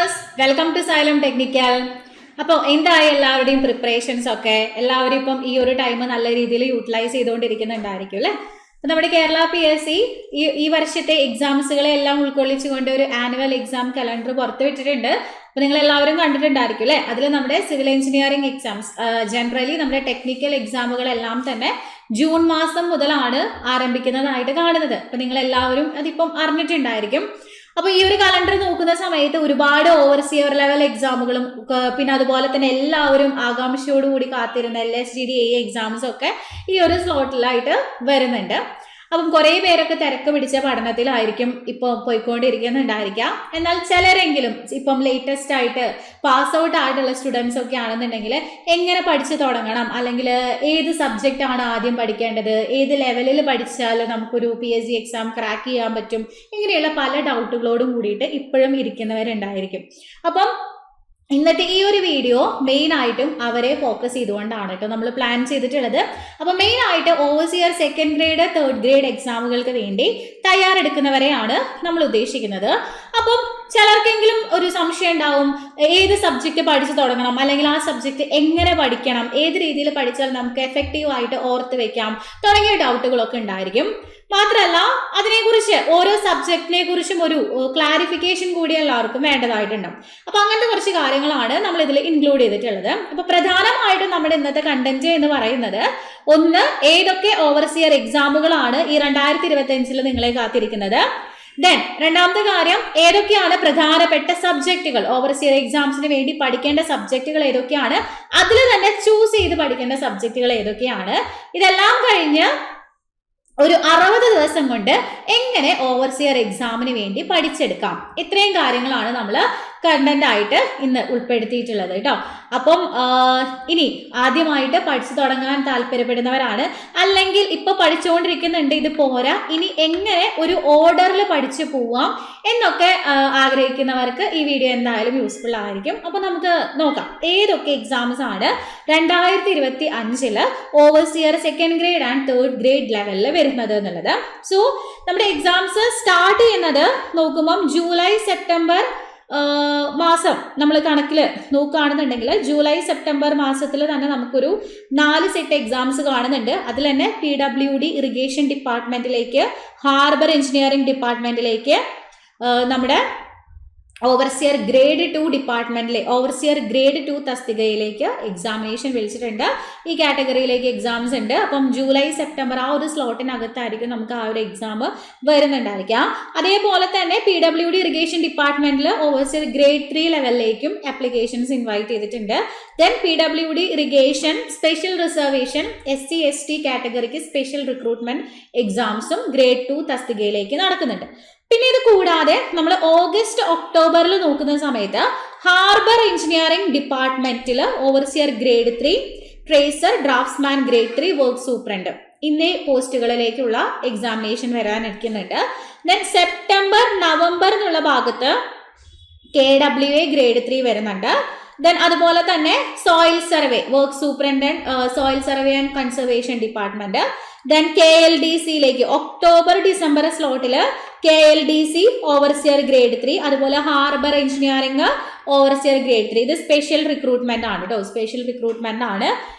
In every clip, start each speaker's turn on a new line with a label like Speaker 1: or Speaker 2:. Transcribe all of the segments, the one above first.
Speaker 1: Viewers, welcome to Xylem technical. അപ്പോൾ എന്തായി എല്ലാവരുടെയും പ്രിപ്പറേഷൻസ് ഒക്കെ? എല്ലാവരും ഇപ്പം ഈ ഒരു ടൈം നല്ല രീതിയിൽ യൂട്ടിലൈസ് ചെയ്തുകൊണ്ടിരിക്കുന്നുണ്ടായിരിക്കും അല്ലേ? അപ്പം നമ്മുടെ കേരള PSC ഈ വർഷത്തെ എക്സാംസുകളെ എല്ലാം ഉൾക്കൊള്ളിച്ചുകൊണ്ട് ഒരു ആനുവൽ എക്സാം കലണ്ടർ പുറത്തുവിട്ടിട്ടുണ്ട്. അപ്പോൾ നിങ്ങൾ എല്ലാവരും കണ്ടിട്ടുണ്ടായിരിക്കും അല്ലേ? അതിൽ നമ്മുടെ സിവിൽ എഞ്ചിനീയറിംഗ് എക്സാംസ്, ജനറലി നമ്മുടെ ടെക്നിക്കൽ എക്സാമുകളെല്ലാം തന്നെ ജൂൺ മാസം മുതലാണ് ആരംഭിക്കുന്നതായിട്ട് കാണുന്നത്. അപ്പം നിങ്ങൾ എല്ലാവരും അതിപ്പം അറിഞ്ഞിട്ടുണ്ടായിരിക്കും. അപ്പോൾ ഈ ഒരു കലണ്ടർ നോക്കുന്ന സമയത്ത് ഒരുപാട് ഓവർസിയർ ലെവൽ എക്സാമുകളും പിന്നെ അതുപോലെ തന്നെ എല്ലാവരും ആകാംക്ഷയോടുകൂടി കാത്തിരുന്ന LSGD എക്സാംസും ഒക്കെ ഈ ഒരു സ്ലോട്ടിലായിട്ട് വരുന്നുണ്ട്. അപ്പം കുറേ പേരൊക്കെ തിരക്ക് പിടിച്ച പഠനത്തിലായിരിക്കും ഇപ്പോൾ പോയിക്കൊണ്ടിരിക്കുന്നുണ്ടായിരിക്കാം. എന്നാൽ ചിലരെങ്കിലും ഇപ്പം ലേറ്റസ്റ്റ് ആയിട്ട് പാസ് ഔട്ട് ആയിട്ടുള്ള സ്റ്റുഡൻസ് ഒക്കെ ആണെന്നുണ്ടെങ്കിൽ എങ്ങനെ പഠിച്ചു തുടങ്ങണം, അല്ലെങ്കിൽ ഏത് സബ്ജക്റ്റ് ആണ് ആദ്യം പഠിക്കേണ്ടത്, ഏത് ലെവലിൽ പഠിച്ചാൽ നമുക്കൊരു PSC എക്സാം ക്രാക്ക് ചെയ്യാൻ പറ്റും, ഇങ്ങനെയുള്ള പല ഡൗട്ടുകളോടും കൂടിയിട്ട് ഇപ്പോഴും ഇരിക്കുന്നവരുണ്ടായിരിക്കും. അപ്പം ഇന്നത്തെ ഈ ഒരു വീഡിയോ മെയിൻ ആയിട്ടും അവരെ ഫോക്കസ് ചെയ്തുകൊണ്ടാണ് കേട്ടോ നമ്മൾ പ്ലാൻ ചെയ്തിട്ടുള്ളത്. അപ്പോൾ മെയിൻ ആയിട്ട് overseer second grade third grade എക്സാമുകൾക്ക് വേണ്ടി തയ്യാറെടുക്കുന്നവരെയാണ് നമ്മൾ ഉദ്ദേശിക്കുന്നത്. അപ്പം ചിലർക്കെങ്കിലും ഒരു സംശയം ഉണ്ടാവും, ഏത് സബ്ജക്റ്റ് പഠിച്ചു തുടങ്ങണം, അല്ലെങ്കിൽ ആ സബ്ജക്റ്റ് എങ്ങനെ പഠിക്കണം, ഏത് രീതിയിൽ പഠിച്ചാൽ നമുക്ക് എഫക്റ്റീവ് ആയിട്ട് ഓർത്ത് വെക്കാം തുടങ്ങിയ ഡൗട്ടുകളൊക്കെ ഉണ്ടായിരിക്കും. മാത്രമല്ല അതിനെക്കുറിച്ച് ഓരോ സബ്ജക്റ്റിനെ കുറിച്ചും ഒരു ക്ലാരിഫിക്കേഷൻ കൂടി എല്ലാവർക്കും വേണ്ടതായിട്ടുണ്ടാവും. അപ്പൊ അങ്ങനത്തെ കുറച്ച് കാര്യങ്ങളാണ് നമ്മൾ ഇതിൽ ഇൻക്ലൂഡ് ചെയ്തിട്ടുള്ളത്. അപ്പൊ പ്രധാനമായിട്ടും നമ്മുടെ ഇന്നത്തെ കണ്ടന്റ് എന്ന് പറയുന്നത്, ഒന്ന്, ഏതൊക്കെ ഓവർസിയർ എക്സാമുകളാണ് ഈ 2025 നിങ്ങളെ കാത്തിരിക്കുന്നത്. ദെൻ രണ്ടാമത്തെ കാര്യം, ഏതൊക്കെയാണ് പ്രധാനപ്പെട്ട സബ്ജക്റ്റുകൾ, ഓവർസിയർ എക്സാംസിന് വേണ്ടി പഠിക്കേണ്ട സബ്ജക്റ്റുകൾ ഏതൊക്കെയാണ്, അതിൽ തന്നെ ചൂസ് ചെയ്ത് പഠിക്കേണ്ട സബ്ജക്റ്റുകൾ ഏതൊക്കെയാണ്. ഇതെല്ലാം കഴിഞ്ഞ് ഒരു 60 ദിവസം കൊണ്ട് എങ്ങനെ ഓവർസിയർ എക്സാമിന് വേണ്ടി പഠിച്ചെടുക്കാം. ഇത്രയും കാര്യങ്ങളാണ് നമ്മൾ കണ്ടന്റ് ആയിട്ട് ഇന്ന് ഉൾപ്പെടുത്തിയിട്ടുള്ളത് കേട്ടോ. അപ്പം ഇനി ആദ്യമായിട്ട് പഠിച്ചു തുടങ്ങാൻ താല്പര്യപ്പെടുന്നവരാണ്, അല്ലെങ്കിൽ ഇപ്പൊ പഠിച്ചുകൊണ്ടിരിക്കുന്നുണ്ട്, ഇത് പോരാ, ഇനി എങ്ങനെ ഒരു ഓർഡറിൽ പഠിച്ചു പോവാം എന്നൊക്കെ ആഗ്രഹിക്കുന്നവർക്ക് ഈ വീഡിയോ എന്തായാലും യൂസ്ഫുൾ ആയിരിക്കും. അപ്പൊ നമുക്ക് നോക്കാം ഏതൊക്കെ എക്സാംസ് ആണ് 2025 overseer second grade and third grade ലെവലിൽ വരുന്നത് എന്നുള്ളത്. സോ നമ്മുടെ എക്സാംസ് സ്റ്റാർട്ട് ചെയ്യുന്നത് നോക്കുമ്പം ജൂലൈ സെപ്റ്റംബർ മാസം നമ്മൾ കണക്കിൽ നോക്കുകയാണെന്നുണ്ടെങ്കിൽ ജൂലൈ സെപ്റ്റംബർ മാസത്തിൽ തന്നെ നമുക്കൊരു 4 സെറ്റ് എക്സാംസ് കാണുന്നുണ്ട്. അതിൽ തന്നെ PWD ഇറിഗേഷൻ ഡിപ്പാർട്ട്മെന്റിലേക്ക്, ഹാർബർ എഞ്ചിനീയറിംഗ് ഡിപ്പാർട്ട്മെന്റിലേക്ക്, നമ്മുടെ ഓവർസിയർ ഗ്രേഡ് 2 ഡിപ്പാർട്ട്മെന്റിലെ ഓവർസിയർ ഗ്രേഡ് 2 തസ്തികയിലേക്ക് എക്സാമിനേഷൻ വിളിച്ചിട്ടുണ്ട്. ഈ കാറ്റഗറിയിലേക്ക് എക്സാംസ് ഉണ്ട്. അപ്പം ജൂലൈ സെപ്റ്റംബർ ആ ഒരു സ്ലോട്ടിനകത്തായിരിക്കും നമുക്ക് ആ ഒരു എക്സാം വരുന്നുണ്ടായിരിക്കാം. അതേപോലെ തന്നെ PWD ഇറിഗേഷൻ ഡിപ്പാർട്ട്മെന്റിൽ ഓവർസിയർ ഗ്രേഡ് 3 ലെവലിലേക്കും ആപ്ലിക്കേഷൻസ് ഇൻവൈറ്റ് ചെയ്തിട്ടുണ്ട്. Then PWD irrigation special reservation SC ST കാറ്റഗറിക്ക് സ്പെഷ്യൽ റിക്രൂട്ട്മെന്റ് എക്സാംസും ഗ്രേഡ് 2 തസ്തികയിലേക്ക് നടക്കുന്നുണ്ട്. പിന്നെ ഇത് കൂടാതെ നമ്മൾ ഓഗസ്റ്റ് ഒക്ടോബറിൽ നോക്കുന്ന സമയത്ത് ഹാർബർ എഞ്ചിനീയറിംഗ് ഡിപ്പാർട്ട്മെന്റിൽ overseer grade 3, tracer, draftsman grade 3, work superintendent ഇന്നേ പോസ്റ്റുകളിലേക്കുള്ള എക്സാമിനേഷൻ വരാനിരിക്കുന്നുണ്ട്. ദെൻ സെപ്റ്റംബർ നവംബർ എന്നുള്ള ഭാഗത്ത് KWA ഗ്രേഡ് 3 വരുന്നുണ്ട്. ദെൻ അതുപോലെ തന്നെ soil survey, work superintendent soil survey and conservation department. Then KLDCയിലേക്ക് ഒക്ടോബർ ഡിസംബർ സ്ലോട്ടിൽ KLDC ഓവർസിയർ ഗ്രേഡ് 3, അതുപോലെ ഹാർബർ എഞ്ചിനീയറിംഗ് ഓവർസിയർ ഗ്രേഡ് 3. ഇത് സ്പെഷ്യൽ റിക്രൂട്ട്മെന്റ് ആണ് കേട്ടോ, സ്പെഷ്യൽ റിക്രൂട്ട്മെന്റ് ആണ്.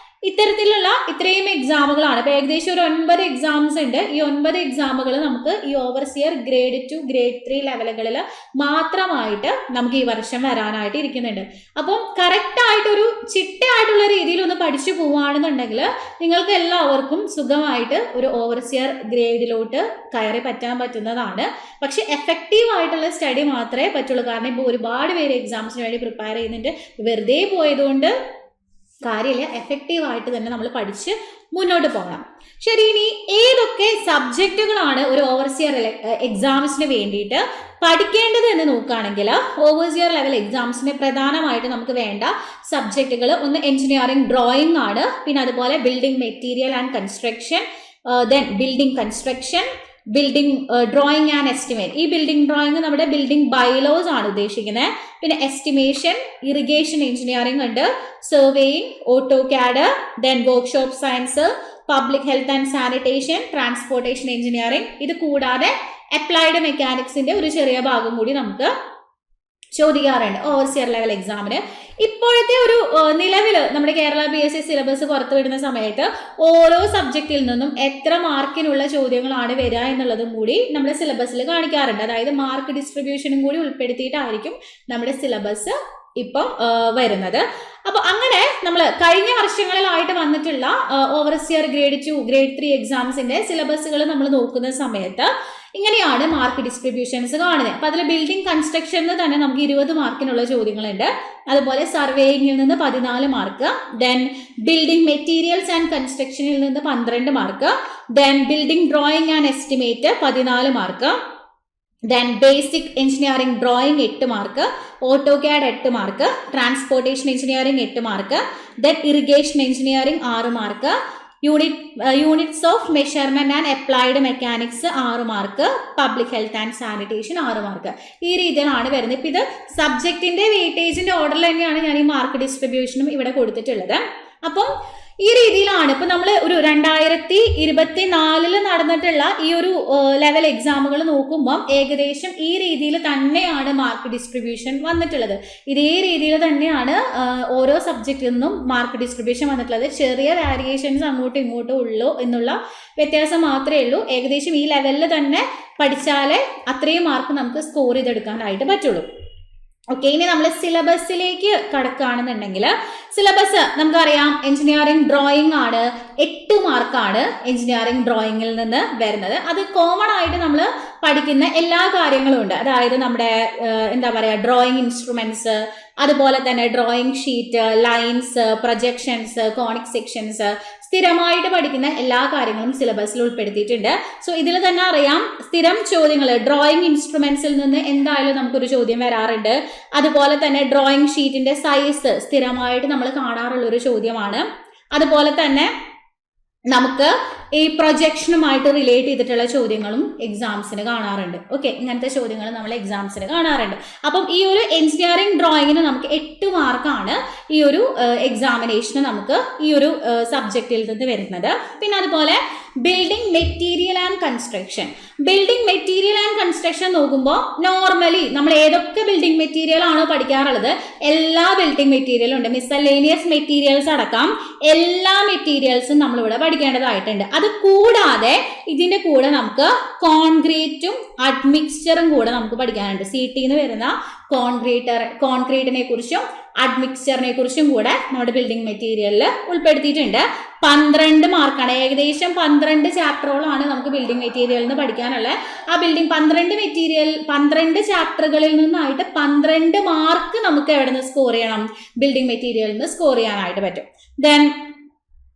Speaker 1: ഇത്തരത്തിലുള്ള ഇത്രയും എക്സാമുകളാണ്. ഇപ്പൊ ഏകദേശം ഒരു 9 എക്സാംസ് ഉണ്ട്. ഈ 9 എക്സാമുകൾ നമുക്ക് ഈ ഓവർസിയർ ഗ്രേഡ് 2 ഗ്രേഡ് 3 ലെവലുകളിൽ മാത്രമായിട്ട് നമുക്ക് ഈ വർഷം വരാനായിട്ട് ഇരിക്കുന്നുണ്ട്. അപ്പം കറക്റ്റ് ആയിട്ട് ഒരു ചിട്ടയായിട്ടുള്ള രീതിയിൽ ഒന്ന് പഠിച്ചു പോവുകയാണെന്നുണ്ടെങ്കിൽ നിങ്ങൾക്ക് എല്ലാവർക്കും സുഖമായിട്ട് ഒരു ഓവർസിയർ ഗ്രേഡിലോട്ട് കയറി പറ്റാൻ പറ്റുന്നതാണ്. പക്ഷെ എഫക്റ്റീവ് ആയിട്ടുള്ള സ്റ്റഡി മാത്രമേ പറ്റുള്ളൂ. കാരണം ഇപ്പോൾ ഒരുപാട് പേര് എക്സാംസിന് വേണ്ടി പ്രിപ്പയർ ചെയ്യുന്നുണ്ട്. വെറുതെ പോയതുകൊണ്ട് കാര്യമില്ല, എഫക്റ്റീവ് ആയിട്ട് തന്നെ നമ്മൾ പഠിച്ച് മുന്നോട്ട് പോകണം. ശരി, ഇനി ഏതൊക്കെ സബ്ജക്റ്റുകളാണ് ഒരു ഓവർസിയർ എക്സാംസിന് വേണ്ടിയിട്ട് പഠിക്കേണ്ടത് എന്ന് നോക്കുകയാണെങ്കിൽ, ഓവർസിയർ ലെവൽ എക്സാംസിന് പ്രധാനമായിട്ട് നമുക്ക് വേണ്ട സബ്ജക്റ്റുകൾ, ഒന്ന് എഞ്ചിനീയറിംഗ് ഡ്രോയിങ് ആണ്, പിന്നെ അതുപോലെ building material and construction, then building construction, building drawing and estimate. ഈ ബിൽഡിംഗ് ഡ്രോയിങ് നമ്മുടെ ബിൽഡിംഗ് ബൈലോസ് ആണ് ഉദ്ദേശിക്കുന്നത്. പിന്നെ എസ്റ്റിമേഷൻ, ഇറിഗേഷൻ എഞ്ചിനീയറിംഗ് ഉണ്ട്, surveying, AutoCAD, then workshop science, public health and sanitation, transportation engineering. ഇത് കൂടാതെ അപ്ലൈഡ് മെക്കാനിക്സിന്റെ ഒരു ചെറിയ ഭാഗം കൂടി നമുക്ക് ചോദിക്കാറുണ്ട് ഓവർസിയർ ലെവൽ എക്സാമിന്. ഇപ്പോഴത്തെ ഒരു നിലവിൽ നമ്മുടെ കേരള PSC സിലബസ് പുറത്തുവിടുന്ന സമയത്ത് ഓരോ സബ്ജക്റ്റിൽ നിന്നും എത്ര മാർക്കിനുള്ള ചോദ്യങ്ങളാണ് വരിക എന്നുള്ളതും കൂടി നമ്മുടെ സിലബസിൽ കാണിക്കാറുണ്ട്. അതായത് മാർക്ക് ഡിസ്ട്രിബ്യൂഷനും കൂടി ഉൾപ്പെടുത്തിയിട്ടായിരിക്കും നമ്മുടെ സിലബസ് ഇപ്പം വരുന്നത്. അപ്പൊ അങ്ങനെ നമ്മൾ കഴിഞ്ഞ വർഷങ്ങളിലായിട്ട് വന്നിട്ടുള്ള ഓവർസിയർ ഗ്രേഡ് 2 ഗ്രേഡ് 3 എക്സാംസിന്റെ സിലബസുകൾ നമ്മൾ നോക്കുന്ന സമയത്ത് ഇങ്ങനെയാണ് മാർക്ക് ഡിസ്ട്രിബ്യൂഷൻസ് കാണുന്നത്. അപ്പൊ അതിൽ ബിൽഡിംഗ് കൺസ്ട്രക്ഷനിൽ തന്നെ നമുക്ക് 20 മാർക്കിനുള്ള ചോദ്യങ്ങളുണ്ട്. അതുപോലെ സർവേയിങ്ങിൽ നിന്ന് 14 mark, then building materials and കൺസ്ട്രക്ഷനിൽ നിന്ന് 12 mark, then building drawing and estimate 14 mark, then basic engineering drawing 8 mark, AutoCAD 8 mark, transportation engineering 8 mark, then irrigation engineering 6 mark, units of measurement and applied mechanics 6 mark, public health and sanitation 6 mark. ഈ രീതിയിലാണ് വരുന്നത്. ഇപ്പം ഇത് സബ്ജക്റ്റിന്റെ വെയിറ്റേജിന്റെ ഓർഡറിൽ തന്നെയാണ് ഞാൻ ഈ mark ഡിസ്ട്രിബ്യൂഷനും ഇവിടെ കൊടുത്തിട്ടുള്ളത്. അപ്പം ഈ രീതിയിലാണ് ഇപ്പൊ നമ്മൾ ഒരു 2024 നടന്നിട്ടുള്ള ഈ ഒരു ലെവൽ എക്സാമുകൾ നോക്കുമ്പോൾ ഏകദേശം ഈ രീതിയിൽ തന്നെയാണ് മാർക്ക് ഡിസ്ട്രിബ്യൂഷൻ വന്നിട്ടുള്ളത്. ഇതേ രീതിയിൽ തന്നെയാണ് ഓരോ സബ്ജക്റ്റിൽ നിന്നും മാർക്ക് ഡിസ്ട്രിബ്യൂഷൻ വന്നിട്ടുള്ളത്. ചെറിയ വേരിയേഷൻസ് അങ്ങോട്ടും ഇങ്ങോട്ടും ഉള്ളൂ എന്നുള്ള വ്യത്യാസം മാത്രമേ ഉള്ളൂ. ഏകദേശം ഈ ലെവലിൽ തന്നെ പഠിച്ചാലേ അത്രയും മാർക്ക് നമുക്ക് സ്കോർ ചെയ്തെടുക്കാനായിട്ട് പറ്റുള്ളൂ. ഓക്കെ, ഇനി നമ്മൾ സിലബസിലേക്ക് കടക്കുകയാണെന്നുണ്ടെങ്കിൽ സിലബസ് നമുക്കറിയാം എഞ്ചിനീയറിംഗ് ഡ്രോയിങ് ആണ്, 8 മാർക്കാണ് എഞ്ചിനീയറിംഗ് ഡ്രോയിങ്ങിൽ നിന്ന് വരുന്നത്. അത് കോമൺ ആയിട്ട് നമ്മൾ പഠിക്കുന്ന എല്ലാ കാര്യങ്ങളും ഉണ്ട്. അതായത് നമ്മുടെ എന്താ പറയുക ഡ്രോയിങ് ഇൻസ്ട്രുമെന്റ്സ്, അതുപോലെ തന്നെ drawing sheet, lines, projections, conic sections, സ്ഥിരമായിട്ട് പഠിക്കുന്ന എല്ലാ കാര്യങ്ങളും സിലബസിൽ ഉൾപ്പെടുത്തിയിട്ടുണ്ട്. സോ ഇതിൽ തന്നെ അറിയാം സ്ഥിരം ചോദ്യങ്ങൾ ഡ്രോയിങ് ഇൻസ്ട്രുമെന്റ്സിൽ നിന്ന് എന്തായാലും നമുക്കൊരു ചോദ്യം വരാറുണ്ട്. അതുപോലെ തന്നെ ഡ്രോയിങ് ഷീറ്റിന്റെ സൈസ് സ്ഥിരമായിട്ട് നമ്മൾ കാണാറുള്ള ഒരു ചോദ്യമാണ്. അതുപോലെ തന്നെ നമുക്ക് ഈ പ്രൊജക്ഷനുമായിട്ട് റിലേറ്റ് ചെയ്തിട്ടുള്ള ചോദ്യങ്ങളും എക്സാംസിന് കാണാറുണ്ട്. ഓക്കെ, ഇങ്ങനത്തെ ചോദ്യങ്ങൾ നമ്മൾ എക്സാംസിന് കാണാറുണ്ട്. അപ്പം ഈ ഒരു എഞ്ചിനീയറിംഗ് ഡ്രോയിങ്ങിന് നമുക്ക് 8 മാർക്കാണ് ഈ ഒരു എക്സാമിനേഷന് നമുക്ക് ഈ ഒരു സബ്ജക്റ്റിൽ നിന്ന് വരുന്നത്. പിന്നെ അതുപോലെ building material and construction. Building material and construction നോക്കുമ്പോൾ നോർമലി നമ്മൾ ഏതൊക്കെ ബിൽഡിംഗ് മെറ്റീരിയൽ ആണോ പഠിക്കാറുള്ളത് എല്ലാ ബിൽഡിംഗ് മെറ്റീരിയലും ഉണ്ട്. മിസലേനിയസ് മെറ്റീരിയൽസ് അടക്കം എല്ലാ മെറ്റീരിയൽസും നമ്മളിവിടെ പഠിക്കേണ്ടതായിട്ടുണ്ട്. അത് കൂടാതെ ഇതിന്റെ കൂടെ നമുക്ക് കോൺക്രീറ്റും അഡ്മിക്സ്ചറും കൂടെ നമുക്ക് പഠിക്കാനുണ്ട്. CT വരുന്ന കോൺക്രീറ്റിനെ കുറിച്ചും അഡ്മിക്സ്ചറിനെ കുറിച്ചും കൂടെ നമ്മുടെ ബിൽഡിംഗ് മെറ്റീരിയലിൽ ഉൾപ്പെടുത്തിയിട്ടുണ്ട്. 12 മാർക്കാണ്. ഏകദേശം 12 ചാപ്റ്ററോളാണ് നമുക്ക് ബിൽഡിംഗ് മെറ്റീരിയലിൽ നിന്ന് പഠിക്കാനുള്ളത്. ആ ബിൽഡിംഗ് 12 ചാപ്റ്ററുകളിൽ നിന്നായിട്ട് 12 മാർക്ക് നമുക്ക് എവിടെ നിന്ന് സ്കോർ ചെയ്യണം? ബിൽഡിംഗ് മെറ്റീരിയലിൽ നിന്ന് സ്കോർ ചെയ്യാനായിട്ട് പറ്റും. ദെൻ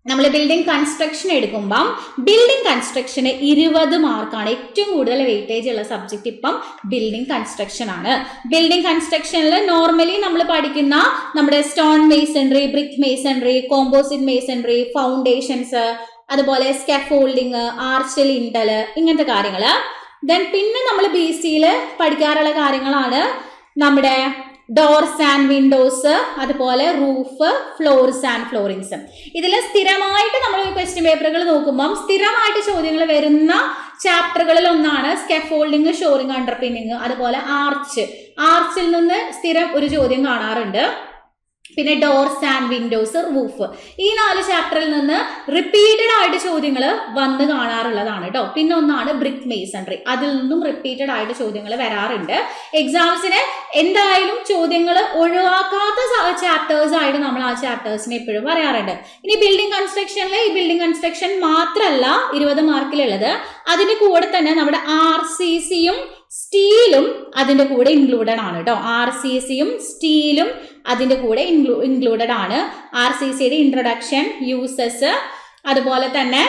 Speaker 1: നമ്മൾ ബിൽഡിംഗ് കൺസ്ട്രക്ഷൻ എടുക്കുമ്പം ബിൽഡിംഗ് കൺസ്ട്രക്ഷന് 20 മാർക്കാണ്. ഏറ്റവും കൂടുതൽ വെയിറ്റേജ് ഉള്ള സബ്ജക്റ്റ് ഇപ്പം ബിൽഡിംഗ് കൺസ്ട്രക്ഷൻ ആണ്. ബിൽഡിംഗ് കൺസ്ട്രക്ഷനിൽ നോർമലി നമ്മൾ പഠിക്കുന്ന നമ്മുടെ stone masonry, brick masonry, composite masonry, foundations, അതുപോലെ സ്കാഫോൾഡിങ്, ആർച്ച് ലിൻഡൽ, ഇങ്ങനത്തെ കാര്യങ്ങൾ. ദെൻ പിന്നെ നമ്മൾ BC-യിൽ പഠിക്കാറുള്ള കാര്യങ്ങളാണ് നമ്മുടെ ഡോർസ് ആൻഡ് വിൻഡോസ്, അതുപോലെ റൂഫ്, ഫ്ലോർസ് ആൻഡ് ഫ്ലോറിങ്സ്. ഇതിൽ സ്ഥിരമായിട്ട് നമ്മൾ ക്വസ്റ്റ്യൻ പേപ്പറുകൾ നോക്കുമ്പം സ്ഥിരമായിട്ട് ചോദ്യങ്ങൾ വരുന്ന ചാപ്റ്ററുകളിൽ ഒന്നാണ് സ്കാഫോൾഡിങ്, ഷോറിംഗ്, അണ്ടർപിന്നിങ്, അതുപോലെ ആർച്ചിൽ നിന്ന് സ്ഥിരം ഒരു ചോദ്യം കാണാറുണ്ട്. പിന്നെ ഡോർസ് ആൻഡ് വിൻഡോസ്, റൂഫ്, ഈ 4 ചാപ്റ്ററിൽ നിന്ന് റിപ്പീറ്റഡ് ആയിട്ട് ചോദ്യങ്ങൾ വന്ന് കാണാറുള്ളതാണ് കേട്ടോ. പിന്നെ ഒന്നാണ് ബ്രിക്ക് മേസൺറി, അതിൽ നിന്നും റിപ്പീറ്റഡ് ആയിട്ട് ചോദ്യങ്ങൾ വരാറുണ്ട്. എക്സാംസിന് എന്തായാലും ചോദ്യങ്ങൾ ഒഴിവാക്കാത്ത ചാപ്റ്റേഴ്സ് ആയിട്ട് നമ്മൾ ആ ചാപ്റ്റേഴ്സിനെ എപ്പോഴും പറയാറുണ്ട്. ഇനി ബിൽഡിംഗ് കൺസ്ട്രക്ഷനിൽ ഈ ബിൽഡിംഗ് കൺസ്ട്രക്ഷൻ മാത്രമല്ല 20 മാർക്കിലുള്ളത്, അതിന് കൂടെ തന്നെ നമ്മുടെ RCCയും സ്റ്റീലും അതിന്റെ കൂടെ ഇൻക്ലൂഡഡ് ആണ് കേട്ടോ. RCCയും സ്റ്റീലും അതിന്റെ കൂടെ ഇൻക്ലൂഡഡ് ആണ്. RCCയുടെ ഇൻട്രൊഡക്ഷൻ, യൂസസ്, അതുപോലെ തന്നെ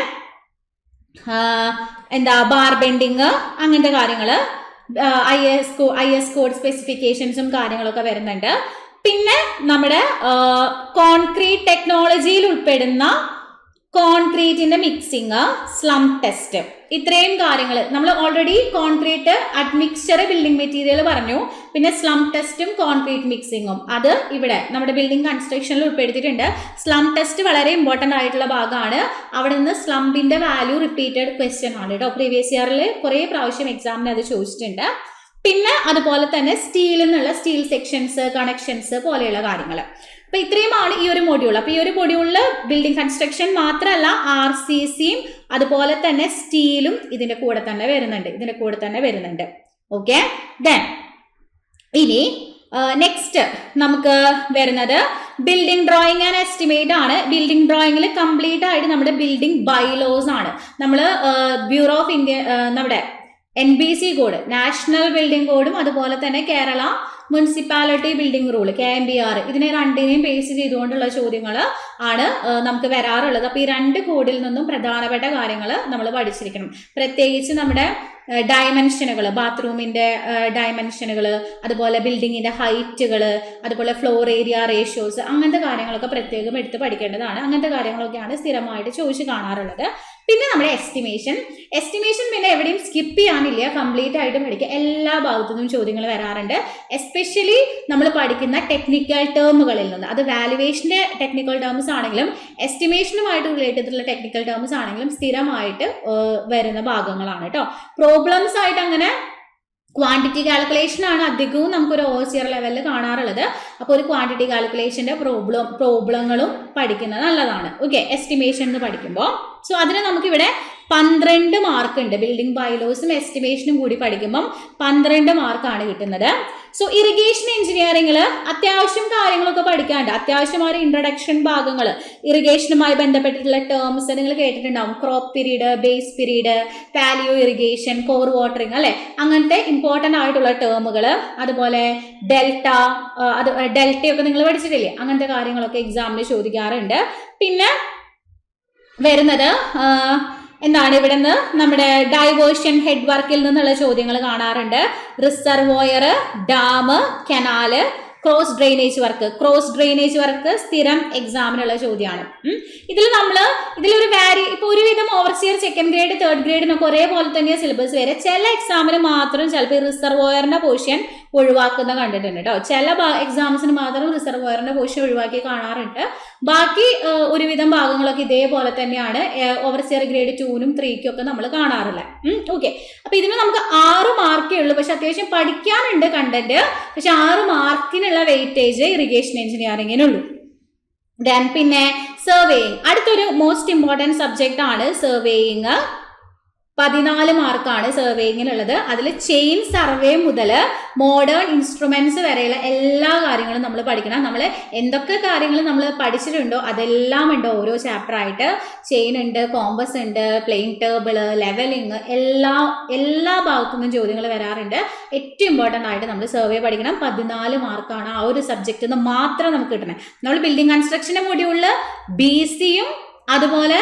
Speaker 1: ബാർ ബെൻഡിങ്, അങ്ങനത്തെ കാര്യങ്ങൾ, IS കോഡ് സ്പെസിഫിക്കേഷൻസും കാര്യങ്ങളൊക്കെ വരുന്നുണ്ട്. പിന്നെ നമ്മുടെ കോൺക്രീറ്റ് ടെക്നോളജിയിൽ ഉൾപ്പെടുന്ന കോൺക്രീറ്റിന്റെ മിക്സിങ്, സ്ലം ടെസ്റ്റ്, ഇത്രയും കാര്യങ്ങൾ നമ്മൾ already concrete admixture building material പറഞ്ഞു. പിന്നെ സ്ലം ടെസ്റ്റും കോൺക്രീറ്റ് മിക്സിങ്ങും അത് ഇവിടെ നമ്മുടെ ബിൽഡിംഗ് കൺസ്ട്രക്ഷനിൽ ഉൾപ്പെടുത്തിയിട്ടുണ്ട്. സ്ലം ടെസ്റ്റ് വളരെ ഇമ്പോർട്ടൻ്റ് ആയിട്ടുള്ള ഭാഗമാണ്. അവിടെ നിന്ന് സ്ലംബിന്റെ വാല്യൂ റിപ്പീറ്റഡ് ക്വസ്റ്റ്യൻ ആണ് കേട്ടോ. പ്രീവിയസ് ഇയറിൽ കുറേ പ്രാവശ്യം എക്സാമിന് അത് ചോദിച്ചിട്ടുണ്ട്. പിന്നെ അതുപോലെ തന്നെ സ്റ്റീലിൽ നിന്നുള്ള സ്റ്റീൽ സെക്ഷൻസ്, കണക്ഷൻസ് പോലെയുള്ള കാര്യങ്ങൾ. അപ്പൊ ഇത്രയുമാണ് ഈ ഒരു മൊഡ്യൂൾ. അപ്പൊ ഈ ഒരു മൊഡ്യൂളില് ബിൽഡിംഗ് കൺസ്ട്രക്ഷൻ മാത്രമല്ല RCCയും അതുപോലെ തന്നെ സ്റ്റീലും ഇതിന്റെ കൂടെ തന്നെ വരുന്നുണ്ട്. ഓക്കെ, ദെൻ ഇനി നെക്സ്റ്റ് നമുക്ക് വരുന്നത് ബിൽഡിംഗ് ഡ്രോയിങ് ആൻഡ് എസ്റ്റിമേറ്റ് ആണ്. ബിൽഡിംഗ് ഡ്രോയിങ്ങിൽ കംപ്ലീറ്റ് ആയിട്ട് നമ്മുടെ ബിൽഡിംഗ് ബൈലോസ് ആണ്. നമ്മൾ ബ്യൂറോ ഓഫ് ഇന്ത്യ, നമ്മുടെ NBC കോഡ്, നാഷണൽ ബിൽഡിംഗ് കോഡും അതുപോലെ തന്നെ Kerala municipality building rule KMBR, ഇതിനെ രണ്ടിനെയും ബേസ് ചെയ്തുകൊണ്ടുള്ള ചോദ്യങ്ങൾ ആണ് നമുക്ക് വരാറുള്ളത്. അപ്പോൾ ഈ 2 കോഡിൽ നിന്നും പ്രധാനപ്പെട്ട കാര്യങ്ങൾ നമ്മൾ പഠിച്ചിരിക്കണം. പ്രത്യേകിച്ച് നമ്മുടെ ഡയമെൻഷനുകൾ, ബാത്റൂമിന്റെ ഡയമെൻഷനുകൾ, അതുപോലെ ബിൽഡിങ്ങിന്റെ ഹൈറ്റുകൾ, അതുപോലെ ഫ്ലോർ ഏരിയ റേഷ്യോസ്, അങ്ങനത്തെ കാര്യങ്ങളൊക്കെ പ്രത്യേകം എടുത്ത് പഠിക്കേണ്ടതാണ്. അങ്ങനത്തെ കാര്യങ്ങളൊക്കെയാണ് സ്ഥിരമായിട്ട് ചോദിച്ചു കാണാറുള്ളത്. പിന്നെ നമ്മുടെ എസ്റ്റിമേഷൻ പിന്നെ എവിടെയും സ്കിപ്പ് ചെയ്യാനില്ല, കംപ്ലീറ്റ് ആയിട്ട് പഠിക്കുക. എല്ലാ ഭാഗത്തു നിന്നും ചോദ്യങ്ങൾ വരാറുണ്ട്. എസ്പെഷ്യലി നമ്മൾ പഠിക്കുന്ന ടെക്നിക്കൽ ടേമുകളിൽ നിന്ന്, അത് വാലുവേഷന്റെ ടെക്നിക്കൽ ടേംസ് ആണെങ്കിലും എസ്റ്റിമേഷനുമായിട്ട് റിലേറ്റഡ് ആയിട്ടുള്ള ടെക്നിക്കൽ ടേംസ് ആണെങ്കിലും സ്ഥിരമായിട്ട് വരുന്ന ഭാഗങ്ങളാണ് കേട്ടോ. പ്രോബ്ലംസ് ആയിട്ട് അങ്ങനെ ക്വാണ്ടിറ്റി കാൽക്കുലേഷൻ ആണ് അധികവും നമുക്കൊരു OCR ലെവലിൽ കാണാറുള്ളത്. അപ്പോൾ ഒരു ക്വാണ്ടിറ്റി കാൽക്കുലേഷന്റെ പ്രോബ്ലങ്ങളും പഠിക്കുന്നത് നല്ലതാണ്. ഓക്കെ, എസ്റ്റിമേഷൻ എന്ന് പഠിക്കുമ്പോൾ സോ അതിന് നമുക്കിവിടെ 12 മാർക്ക് ഉണ്ട്. ബിൽഡിംഗ് ബൈലോസും എസ്റ്റിമേഷനും കൂടി പഠിക്കുമ്പം 12 മാർക്കാണ് കിട്ടുന്നത്. സോ ഇറിഗേഷൻ എഞ്ചിനീയറിംഗിൽ അത്യാവശ്യം കാര്യങ്ങളൊക്കെ പഠിക്കാനുണ്ട്. അത്യാവശ്യം ഒരു ഇൻട്രൊഡക്ഷൻ ഭാഗങ്ങൾ, ഇറിഗേഷനുമായി ബന്ധപ്പെട്ടിട്ടുള്ള ടേംസ് നിങ്ങൾ കേട്ടിട്ടുണ്ടാവും. Crop period, base period, paleo irrigation, core watering, അല്ലെ, അങ്ങനത്തെ ഇമ്പോർട്ടൻ്റ് ആയിട്ടുള്ള ടേമുകൾ. അതുപോലെ ഡെൽറ്റയൊക്കെ നിങ്ങൾ പഠിച്ചിട്ടില്ലേ, അങ്ങനത്തെ കാര്യങ്ങളൊക്കെ എക്സാമിന് ചോദിക്കാറുണ്ട്. പിന്നെ വരുന്നത് എന്താണ്, ഇവിടെ നിന്ന് നമ്മുടെ ഡൈവേർഷൻ ഹെഡ് വർക്കിൽ നിന്നുള്ള ചോദ്യങ്ങൾ കാണാറുണ്ട്. Reservoir, dam, canal, cross drainage work സ്ഥിരം എക്സാമിനുള്ള ചോദ്യമാണ്. ഇതിലൊരു ഇപ്പൊ ഒരുവിധം ഓവർസിയർ സെക്കൻഡ് ഗ്രേഡ്, തേർഡ് ഗ്രേഡിനൊക്കെ ഒരേപോലെ തന്നെയാണ് സിലബസ് വരെ. ചില എക്സാമിന് മാത്രം ചിലപ്പോൾ റിസർവോയറിന്റെ പോർഷൻ ഒഴിവാക്കുന്ന കണ്ടിട്ടുണ്ട് കേട്ടോ. ചില എക്സാംസിന് മാത്രം റിസർവോയറിന്റെ പോർഷൻ ഒഴിവാക്കി കാണാറുണ്ട്. ബാക്കി ഒരുവിധം ഭാഗങ്ങളൊക്കെ ഇതേപോലെ തന്നെയാണ് ഓവർസിയർ ഗ്രേഡ് 2നും 3ക്കും ഒക്കെ നമ്മൾ കാണാറില്ല. ഓക്കെ, അപ്പൊ ഇതിന് നമുക്ക് 6 മാർക്കേ ഉള്ളൂ. പക്ഷെ അത്യാവശ്യം പഠിക്കാനുണ്ട് കണ്ടന്റ്. പക്ഷെ 6 മാർക്കിനുള്ള വെയിറ്റേജ് ഇറിഗേഷൻ എഞ്ചിനീയറിംഗിനുള്ളൂ. ദെൻ പിന്നെ സർവേയിങ്, അടുത്തൊരു മോസ്റ്റ് ഇമ്പോർട്ടൻറ്റ് സബ്ജക്റ്റ് ആണ് സർവേയിങ്. 14 മാർക്കാണ് സർവേയിങ്ങിനുള്ളത്. അതിൽ ചെയിൻ സർവേ മുതൽ മോഡേൺ ഇൻസ്ട്രുമെന്റ്സ് വരെയുള്ള എല്ലാ കാര്യങ്ങളും നമ്മൾ പഠിക്കണം. നമ്മൾ എന്തൊക്കെ കാര്യങ്ങൾ നമ്മൾ പഠിച്ചിട്ടുണ്ടോ അതെല്ലാം ഉണ്ട് ഓരോ ചാപ്റ്റർ ആയിട്ട്. ചെയിൻ ഉണ്ട്, കോമ്പസ് ഉണ്ട്, പ്ലെയിൻ ടേബിള്, ലെവലിങ്, എല്ലാ ഭാഗത്തു നിന്നും ചോദ്യങ്ങൾ വരാറുണ്ട്. ഏറ്റവും ഇമ്പോർട്ടൻ്റ് ആയിട്ട് നമ്മൾ സർവേ പഠിക്കണം. 14 മാർക്കാണ് ആ ഒരു സബ്ജക്റ്റിൽ നിന്ന് മാത്രം നമുക്ക് കിട്ടണേ. നമ്മൾ ബിൽഡിംഗ് കൺസ്ട്രക്ഷൻ്റെ മൊഡ്യൂളിൽ BCയും അതുപോലെ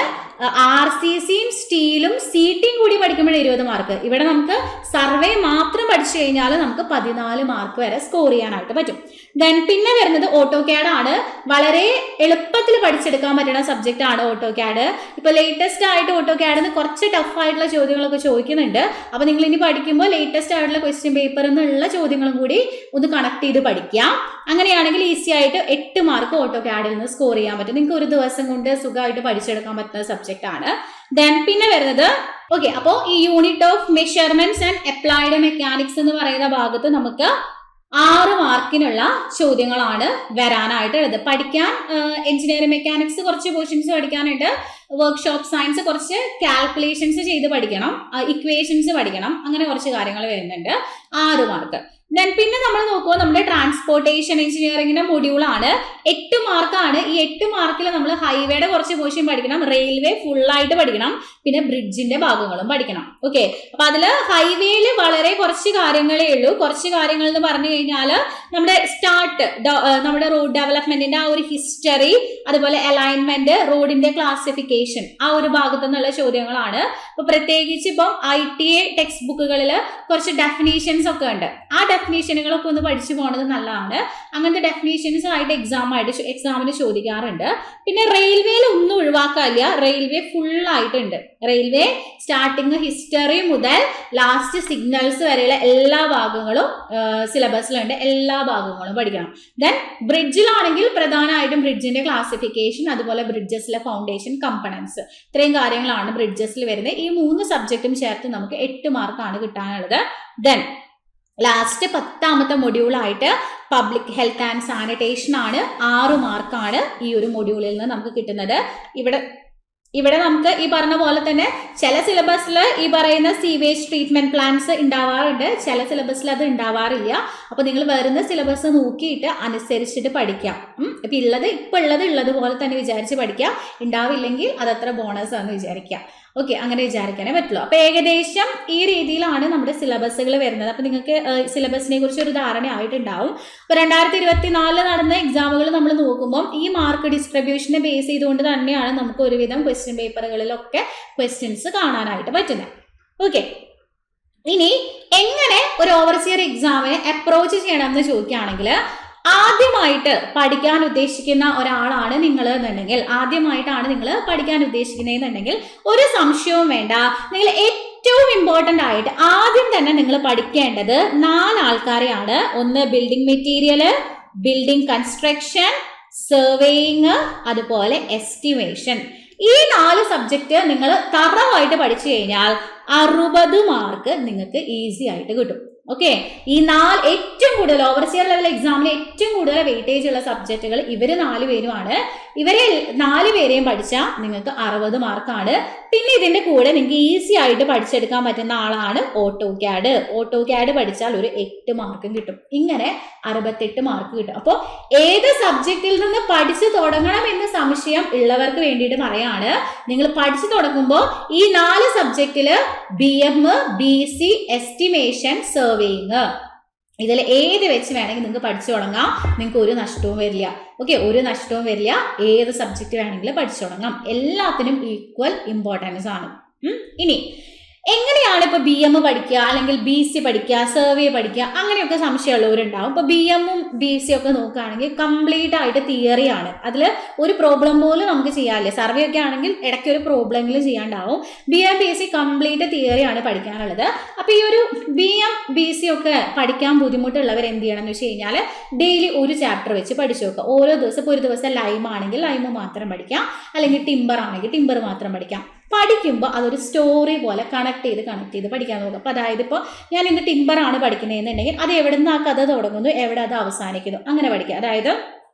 Speaker 1: RCCയും സ്റ്റീലും CTയും കൂടി പഠിക്കുമ്പോൾ 20 മാർക്ക്. ഇവിടെ നമുക്ക് സർവേ മാത്രം പഠിച്ചു കഴിഞ്ഞാൽ നമുക്ക് 14 മാർക്ക് വരെ സ്കോർ ചെയ്യാനായിട്ട് പറ്റും. ദെൻ പിന്നെ വരുന്നത് AutoCAD ആണ്. വളരെ എളുപ്പത്തിൽ പഠിച്ചെടുക്കാൻ പറ്റുന്ന സബ്ജക്റ്റ് ആണ് AutoCAD. ഇപ്പൊ ലേറ്റസ്റ്റ് ആയിട്ട് AutoCAD കുറച്ച് ടഫ് ആയിട്ടുള്ള ചോദ്യങ്ങളൊക്കെ ചോദിക്കുന്നുണ്ട്. അപ്പൊ നിങ്ങൾ ഇനി പഠിക്കുമ്പോൾ ലേറ്റസ്റ്റ് ആയിട്ടുള്ള ക്വസ്റ്റ്യൻ പേപ്പറിൽ നിന്നുള്ള ചോദ്യങ്ങളും കൂടി ഒന്ന് കണക്ട് ചെയ്ത് പഠിക്കാം. അങ്ങനെയാണെങ്കിൽ ഈസി ആയിട്ട് 8 മാർക്ക് AutoCADൽ നിന്ന് സ്കോർ ചെയ്യാൻ പറ്റും. നിങ്ങൾക്ക് ഒരു ദിവസം കൊണ്ട് സുഖമായിട്ട് പഠിച്ചെടുക്കാൻ പറ്റുന്ന സബ്ജക്റ്റ് ആണ്. ദെൻ പിന്നെ വരുന്നത് ഓക്കെ, അപ്പോൾ ഈ unit of measurements and applied mechanics എന്ന് പറയുന്ന ഭാഗത്ത് നമുക്ക് 6 മാർക്കിനുള്ള ചോദ്യങ്ങളാണ് വരാനായിട്ടുള്ളത്. പഠിക്കാൻ എഞ്ചിനീയറിംഗ് മെക്കാനിക്സ് കുറച്ച് പോർഷൻസ് പഠിക്കാനുണ്ട്. വർക്ക്ഷോപ്പ് സയൻസ് കുറച്ച് കാൽക്കുലേഷൻസ് ചെയ്ത് പഠിക്കണം, ഇക്വേഷൻസ് പഠിക്കണം, അങ്ങനെ കുറച്ച് കാര്യങ്ങൾ വരുന്നുണ്ട്. 6 മാർക്ക്. ദെൻ പിന്നെ നമ്മൾ നോക്കുമ്പോൾ നമ്മുടെ ട്രാൻസ്പോർട്ടേഷൻ എഞ്ചിനീയറിംഗിന്റെ മൊഡ്യൂളാണ്. 8 മാർക്കാണ്. ഈ 8 മാർക്കിൽ നമ്മൾ ഹൈവേയുടെ കുറച്ച് പോർഷൻ പഠിക്കണം, റെയിൽവേ ഫുള്ളായിട്ട് പഠിക്കണം, പിന്നെ ബ്രിഡ്ജിന്റെ ഭാഗങ്ങളും പഠിക്കണം. ഓക്കെ, അപ്പൊ അതില് ഹൈവേയിൽ വളരെ കുറച്ച് കാര്യങ്ങളേ ഉള്ളൂ. കുറച്ച് കാര്യങ്ങൾ എന്ന് പറഞ്ഞു കഴിഞ്ഞാൽ നമ്മുടെ നമ്മുടെ റോഡ് ഡെവലപ്മെന്റിന്റെ ആ ഒരു ഹിസ്റ്ററി, അതുപോലെ അലൈൻമെന്റ്, റോഡിന്റെ ക്ലാസിഫിക്കേഷൻ, ആ ഒരു ഭാഗത്തു നിന്നുള്ള ചോദ്യങ്ങളാണ്. അപ്പൊ പ്രത്യേകിച്ച് ഇപ്പം ITA ടെക്സ്റ്റ് ബുക്കുകളിൽ കുറച്ച് ഡെഫിനീഷൻസ് ഒക്കെ ഉണ്ട്. ആ ഡെഫിനീഷനുകളൊക്കെ ഒന്ന് പഠിച്ചു പോകുന്നത് നല്ലതാണ്. അങ്ങനത്തെ ഡെഫിനീഷൻസ് ആയിട്ട് എക്സാമിന് ചോദിക്കാറുണ്ട്. പിന്നെ റെയിൽവേയിൽ ഒന്നും ഒഴിവാക്കാനില്ല, റെയിൽവേ ഫുൾ ആയിട്ടുണ്ട്. റെയിൽവേ സ്റ്റാർട്ടിങ് ഹിസ്റ്ററി മുതൽ ലാസ്റ്റ് സിഗ്നൽസ് വരെയുള്ള എല്ലാ ഭാഗങ്ങളും സിലബസിലുണ്ട്. എല്ലാ ഭാഗങ്ങളും പഠിക്കണം. ദെൻ ബ്രിഡ്ജിലാണെങ്കിൽ പ്രധാനമായിട്ടും ബ്രിഡ്ജിന്റെ ക്ലാസിഫിക്കേഷൻ, അതുപോലെ ബ്രിഡ്ജസിലെ ഫൗണ്ടേഷൻ, കമ്പണൻസ്, ഇത്രയും കാര്യങ്ങളാണ് ബ്രിഡ്ജസിൽ വരുന്നത്. ഈ 3 സബ്ജക്റ്റും ചേർത്ത് നമുക്ക് 8 മാർക്കാണ് കിട്ടാനുള്ളത്. ദെൻ ലാസ്റ്റ് 10ാമത്തെ മൊഡ്യൂളായിട്ട് പബ്ലിക് ഹെൽത്ത് ആൻഡ് സാനിറ്റേഷൻ ആണ്. 6 മാർക്കാണ് ഈ ഒരു മൊഡ്യൂളിൽ നിന്ന് നമുക്ക് കിട്ടുന്നത്. ഇവിടെ നമുക്ക് ഈ പറഞ്ഞ പോലെ തന്നെ ചില സിലബസിൽ ഈ പറയുന്ന സീവേജ് ട്രീറ്റ്മെന്റ് പ്ലാൻസ് ഉണ്ടാവാറുണ്ട്, ചില സിലബസിൽ അത് ഉണ്ടാവാറില്ല. അപ്പൊ നിങ്ങൾ വരുന്ന സിലബസ് നോക്കിയിട്ട് അനുസരിച്ചിട്ട് പഠിക്കാം. ഇപ്പൊ ഉള്ളത് പോലെ തന്നെ വിചാരിച്ച് പഠിക്കാം. ഉണ്ടാവില്ലെങ്കിൽ അതത്ര ബോണസ് ആണെന്ന് വിചാരിക്കാം. ഓക്കെ, അങ്ങനെ വിചാരിക്കാനേ പറ്റുള്ളൂ. അപ്പൊ ഏകദേശം ഈ രീതിയിലാണ് നമ്മുടെ സിലബസുകൾ വരുന്നത്. അപ്പൊ നിങ്ങൾക്ക് സിലബസിനെ കുറിച്ച് ഒരു ധാരണ ആയിട്ടുണ്ടാവും. അപ്പൊ 2024 നടന്ന എക്സാമുകൾ നമ്മൾ നോക്കുമ്പോൾ ഈ മാർക്ക് ഡിസ്ട്രിബ്യൂഷനെ ബേസ് ചെയ്തുകൊണ്ട് തന്നെയാണ് നമുക്ക് ഒരുവിധം ക്വസ്റ്റ്യൻ പേപ്പറുകളിലൊക്കെ ക്വസ്റ്റ്യൻസ് കാണാനായിട്ട് പറ്റുന്നത്. ഓക്കെ, ഇനി എങ്ങനെ ഒരു ഓവർസിയർ എക്സാമിനെ അപ്രോച്ച് ചെയ്യണം എന്ന് ചോദിക്കുകയാണെങ്കിൽ, ആദ്യമായിട്ട് പഠിക്കാൻ ഉദ്ദേശിക്കുന്ന ഒരാളാണ് നിങ്ങൾ എന്നുണ്ടെങ്കിൽ, ഒരു സംശയവും വേണ്ട. നിങ്ങൾ ഏറ്റവും ഇമ്പോർട്ടൻ്റ് ആയിട്ട് ആദ്യം തന്നെ നിങ്ങൾ പഠിക്കേണ്ടത് 4 ആൾക്കാരെയാണ്. ഒന്ന് building material, building construction, surveying, അതുപോലെ എസ്റ്റിമേഷൻ. ഈ 4 സബ്ജക്റ്റ് നിങ്ങൾ തറവായിട്ട് പഠിച്ചു കഴിഞ്ഞാൽ 60 മാർക്ക് നിങ്ങൾക്ക് ഈസി ആയിട്ട് കിട്ടും. ഓക്കെ, ഈ 4 ഏറ്റവും കൂടുതൽ ഓവർസിയർ ലെവൽ എക്സാമിന് ഏറ്റവും കൂടുതൽ വെയിറ്റേജ് ഉള്ള സബ്ജക്റ്റുകൾ ഇവർ 4 പേരുമാണ്. ഇവരെ 4 പേരെയും പഠിച്ചാൽ നിങ്ങൾക്ക് 60 മാർക്കാണ്. പിന്നെ ഇതിന്റെ കൂടെ നിങ്ങൾക്ക് ഈസി ആയിട്ട് പഠിച്ചെടുക്കാൻ പറ്റുന്ന ആളാണ് ഓട്ടോക്യാഡ് പഠിച്ചാൽ ഒരു 8 മാർക്കും കിട്ടും. ഇങ്ങനെ 68 മാർക്ക് കിട്ടും. അപ്പോൾ ഏത് സബ്ജക്റ്റിൽ നിന്ന് പഠിച്ചു തുടങ്ങണം എന്ന് സംശയം ഉള്ളവർക്ക് വേണ്ടിയിട്ട് പറയാണ്, നിങ്ങൾ പഠിച്ചു തുടങ്ങുമ്പോൾ ഈ 4 സബ്ജക്റ്റില് BM, BC, എസ്റ്റിമേഷൻ, സർവേയിങ്, ഇതിൽ ഏത് വെച്ച് വേണമെങ്കിൽ നിങ്ങൾക്ക് പഠിച്ചു തുടങ്ങാം. നിങ്ങൾക്ക് ഒരു നഷ്ടവും വരില്ല. ഓക്കെ, ഒരു നഷ്ടവും വരില്ല. ഏത് സബ്ജക്റ്റ് വേണമെങ്കിലും പഠിച്ചു തുടങ്ങാം. എല്ലാത്തിനും ഈക്വൽ ഇമ്പോർട്ടൻസ് ആണ്. ഇനി എങ്ങനെയാണ് ഇപ്പൊ BM പഠിക്കുക, അല്ലെങ്കിൽ BC പഠിക്കുക, സർവേ പഠിക്കുക, അങ്ങനെയൊക്കെ സംശയമുള്ളവരുണ്ടാവും. ഇപ്പൊ BM ഉം BC ഒക്കെ നോക്കുകയാണെങ്കിൽ കംപ്ലീറ്റ് ആയിട്ട് തിയറിയാണ്. അതിൽ ഒരു പ്രോബ്ലം പോലും നമുക്ക് ചെയ്യാറില്ല. സർവേ ഒക്കെ ആണെങ്കിൽ ഇടയ്ക്ക് ഒരു പ്രോബ്ലമെങ്കിലും ചെയ്യാണ്ടാവും. BM, BC കംപ്ലീറ്റ് തിയറിയാണ് പഠിക്കാനുള്ളത്. അപ്പൊ ഈ ഒരു BM, BC ഒക്കെ പഠിക്കാൻ ബുദ്ധിമുട്ടുള്ളവർ എന്ത് ചെയ്യണം എന്ന് വെച്ച് കഴിഞ്ഞാൽ, ഡെയിലി ഒരു ചാപ്റ്റർ വെച്ച് പഠിച്ചു നോക്കുക. ഓരോ ദിവസം, ഇപ്പോൾ ഒരു ദിവസം ലൈം ആണെങ്കിൽ ലൈം മാത്രം പഠിക്കാം, അല്ലെങ്കിൽ ടിമ്പർ ആണെങ്കിൽ ടിമ്പർ മാത്രം പഠിക്കാം. പഠിക്കുമ്പോൾ അതൊരു സ്റ്റോറി പോലെ കണക്ട് ചെയ്ത് പഠിക്കാൻ നോക്കുക. അപ്പോൾ അതായത് ഇപ്പോൾ ഞാൻ ഇന്ന് ടിമ്പറാണ് പഠിക്കുന്നതെന്നുണ്ടെങ്കിൽ അത് എവിടെ നിന്ന് ആ കഥ തുടങ്ങുന്നു, എവിടെ അത് അവസാനിക്കുന്നു, അങ്ങനെ പഠിക്കുക. അതായത്